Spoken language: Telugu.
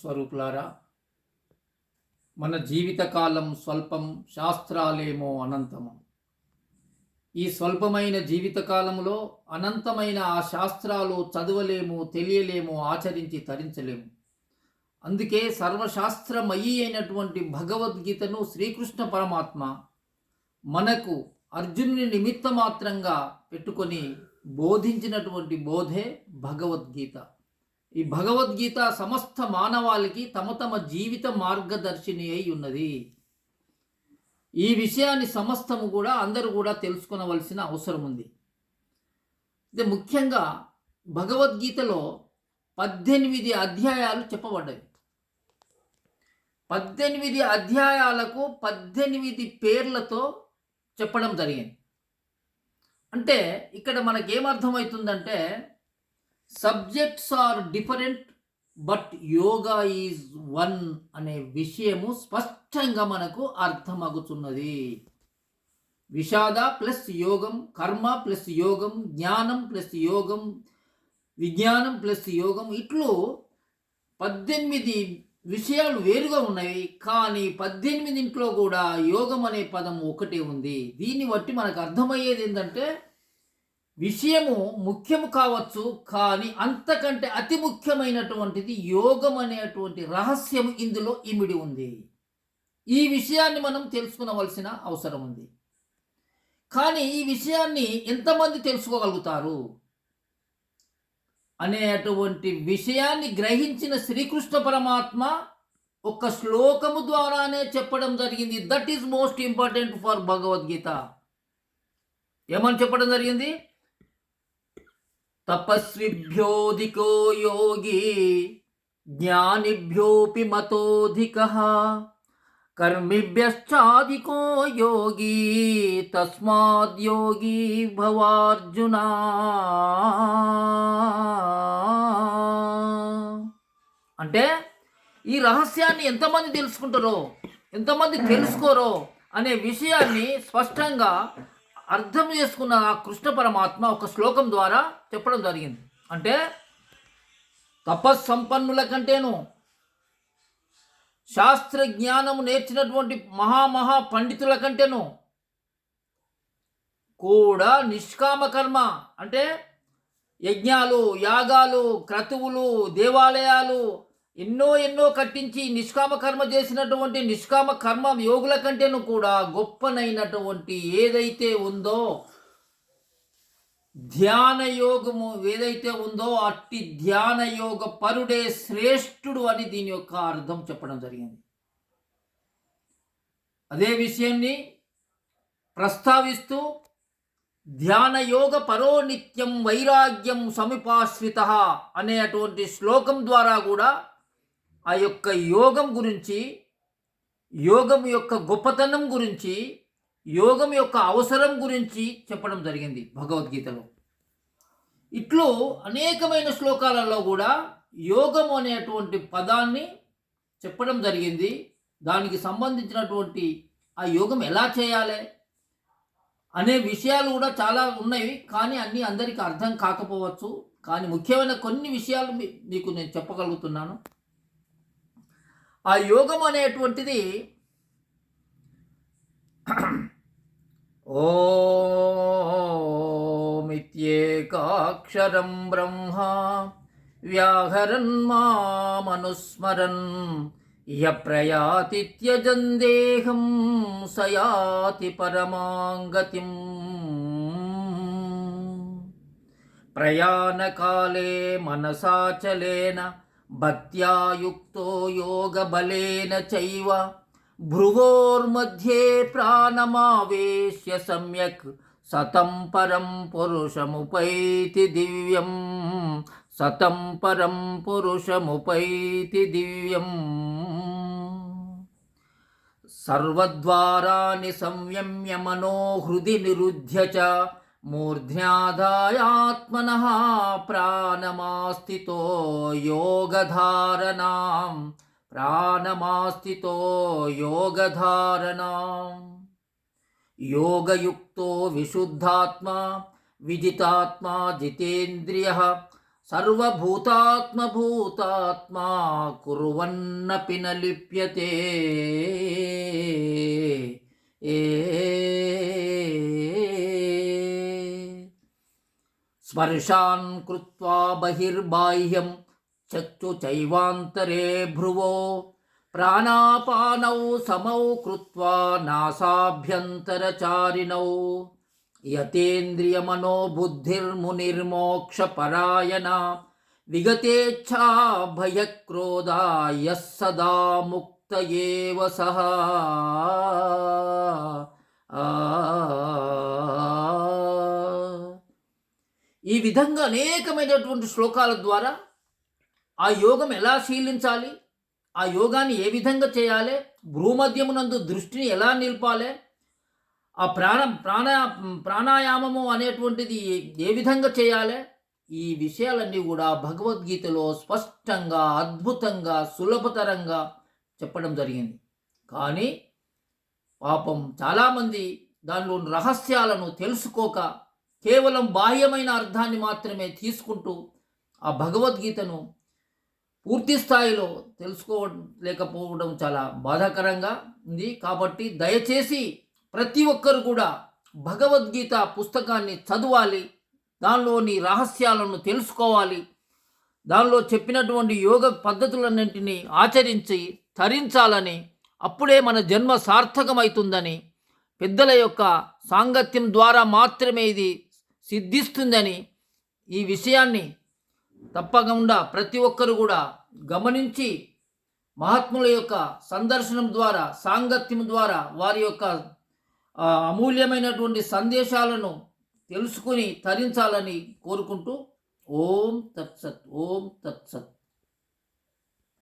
ఆత్మస్వరూపులారా, మన జీవితకాలం స్వల్పం, శాస్త్రాలేమో అనంతము. ఈ స్వల్పమైన జీవితకాలంలో అనంతమైన ఆ శాస్త్రాలు చదవలేము, తెలియలేము, ఆచరించి తరించలేము. అందుకే సర్వశాస్త్రమయీ అయినటువంటి భగవద్గీతను శ్రీకృష్ణ పరమాత్మ మనకు అర్జునుని నిమిత్త మాత్రంగా పెట్టుకొని బోధించినటువంటి బోధే భగవద్గీత. ఈ భగవద్గీత సమస్త మానవాళికి తమ తమ జీవిత మార్గదర్శిని అయి ఉన్నది. ఈ విషయాన్ని సమస్తము కూడా అందరూ కూడా తెలుసుకొనవలసిన అవసరం ఉంది. అయితే ముఖ్యంగా భగవద్గీతలో 18 అధ్యాయాలు చెప్పబడ్డాయి. 18 అధ్యాయాలకు 18 పేర్లతో చెప్పడం జరిగింది. అంటే ఇక్కడ మనకేమర్థమవుతుందంటే, subjects are different but yoga is one అనే విషయము స్పష్టంగా మనకు అర్థమగుతున్నది. విషాద ప్లస్ యోగం, కర్మ ప్లస్ యోగం, జ్ఞానం ప్లస్ యోగం, విజ్ఞానం ప్లస్ యోగం, ఇట్లు 18 విషయాలు వేరుగా ఉన్నాయి. కానీ 18 కూడా యోగం అనే పదం ఒకటే ఉంది. దీన్ని బట్టి మనకు అర్థమయ్యేది ఏంటంటే, విషయము ముఖ్యము కావచ్చు, కానీ అంతకంటే అతి ముఖ్యమైనటువంటిది యోగం అనేటువంటి రహస్యం ఇందులో ఇమిడి ఉంది. ఈ విషయాన్ని మనం తెలుసుకునవలసిన అవసరం ఉంది. కానీ ఈ విషయాన్ని ఎంతమంది తెలుసుకోగలుగుతారు అనేటువంటి విషయాన్ని గ్రహించిన శ్రీకృష్ణ పరమాత్మ ఒక శ్లోకము ద్వారానే చెప్పడం జరిగింది. That is most important for Bhagavad Gita. ఏమని చెప్పడం జరిగింది? తపస్విభ్యోధికో యోగి జ్ఞానిభ్యోపి మతోధికః కర్మిభ్యశ్చాధికో యోగి తస్మాద్ యోగి భవార్జున. అంటే ఈ రహస్యాన్ని ఎంతమంది తెలుసుకుంటారో, ఎంతమంది తెలుసుకోరో అనే విషయాన్ని స్పష్టంగా అర్థం చేసుకున్న ఆ కృష్ణ పరమాత్మ ఒక శ్లోకం ద్వారా చెప్పడం జరిగింది. అంటే తపస్సంపన్నుల కంటేను, శాస్త్ర జ్ఞానము నేర్చినటువంటి మహా పండితుల కంటేను కూడా నిష్కామ కర్మ అంటే యజ్ఞాలు, యాగాలు, క్రతువులు, దేవాలయాలు ఎన్నో కట్టించి నిష్కామ కర్మ చేసినటువంటి నిష్కామ కర్మ యోగుల కంటేను కూడా గొప్పనైనటువంటి ఏదైతే ఉందో ధ్యాన యోగము ఏదైతే ఉందో అట్టి ధ్యాన యోగ పరుడే శ్రేష్ఠుడు అని దీని యొక్క అర్థం చెప్పడం జరిగింది. అదే విషయాన్ని ప్రస్తావిస్తూ ధ్యాన యోగ పరో నిత్యం వైరాగ్యం సమిపాశ్రిత అనేటువంటి శ్లోకం ద్వారా కూడా ఆ యొక్క యోగం గురించి, యోగం యొక్క గొప్పతనం గురించి, యోగం యొక్క అవసరం గురించి చెప్పడం జరిగింది భగవద్గీతలో. ఇట్లు అనేకమైన శ్లోకాలలో కూడా యోగం అనేటువంటి పదాన్ని చెప్పడం జరిగింది. దానికి సంబంధించినటువంటి ఆ యోగం ఎలా చేయాలి అనే విషయాలు కూడా చాలా ఉన్నాయి. కానీ అన్నీ అందరికీ అర్థం కాకపోవచ్చు. కానీ ముఖ్యమైన కొన్ని విషయాలు మీకు నేను చెప్పగలుగుతున్నాను. ఆ యోగం అనేటువంటిది ఓమిత్యేకాక్షరం బ్రహ్మ వ్యాహరన్ మామనుస్మరన్ య ప్రయాతి త్యజన్ దేహం సయాతి పరమాంగతిం. ప్రయాణకాలే మనసాచలేన భక్త్యా యుక్తో యోగబలేన చైవ భ్రువోర్मध्ये ప్రాణమావేశ్య సమ్యక్ సతం పరం పురుషముపైతి దివ్యం. సతం పరం పురుషముపైతి దివ్యం. సర్వద్వారాణి సంయమ్య మనోహృది నిరుధ్య చ మూర్ధ్యాధాయాత్మనః ప్రాణమాస్థితో యోగధారణాం. ప్రాణమాస్థితో యోగధారణాం. యోగయుక్తో విశుద్ధాత్మా విజితాత్మా జితేంద్రియః సర్వభూతాత్మభూతాత్మా కుర్వన్నపి న లిప్యతే. ఏ స్పర్శాన్ కృత్వా బహిర్బాహ్యం చక్షుచైవాంతరే భ్రువో ప్రాణాపానౌ సమౌ కృత్వా నాసాభ్యంతరచారిణౌ యతేంద్రియమనో బుద్ధిర్మునిర్మోక్షపరాయణ విగతేచ్ఛా భయక్రోధా యః సదా ముక్త ఏవ సః. ఈ విధంగా అనేకమైనటువంటి శ్లోకాల ద్వారా ఆ యోగం ఎలా శీలించాలి, ఆ యోగాన్ని ఏ విధంగా చేయాలి, భ్రూమధ్యమునందు దృష్టిని ఎలా నిలపాలి, ఆ ప్రాణాయామము అనేటువంటిది ఏ విధంగా చేయాలి, ఈ విషయాలన్నీ కూడా భగవద్గీతలో స్పష్టంగా అద్భుతంగా సులభతరంగా చెప్పడం జరిగింది. కానీ పాపం చాలామంది దానిలోని రహస్యాలను తెలుసుకోక కేవలం బాహ్యమైన అర్థాన్ని మాత్రమే తీసుకుంటూ ఆ భగవద్గీతను పూర్తి స్థాయిలో తెలుసుకోలేకపోవడం చాలా బాధాకరంగా ఉంది. కాబట్టి దయచేసి ప్రతి ఒక్కరు కూడా భగవద్గీత పుస్తకాన్ని చదవాలి, దానిలోని రహస్యాలను తెలుసుకోవాలి, దానిలో చెప్పినటువంటి యోగ పద్ధతులన్నింటినీ ఆచరించి తరించాలని, అప్పుడే మన జన్మ సార్థకమవుతుందని, పెద్దల యొక్క సాంగత్యం ద్వారా మాత్రమే ఇది సిద్ధిస్తుందని, ఈ విషయాన్ని తప్పకుండా ప్రతి ఒక్కరు కూడా గమనించి మహాత్ముల యొక్క సందర్శనం ద్వారా, సాంగత్యం ద్వారా వారి యొక్క అమూల్యమైనటువంటి సందేశాలను తెలుసుకుని తరించాలని కోరుకుంటూ ఓం తత్సత్, ఓం తత్సత్.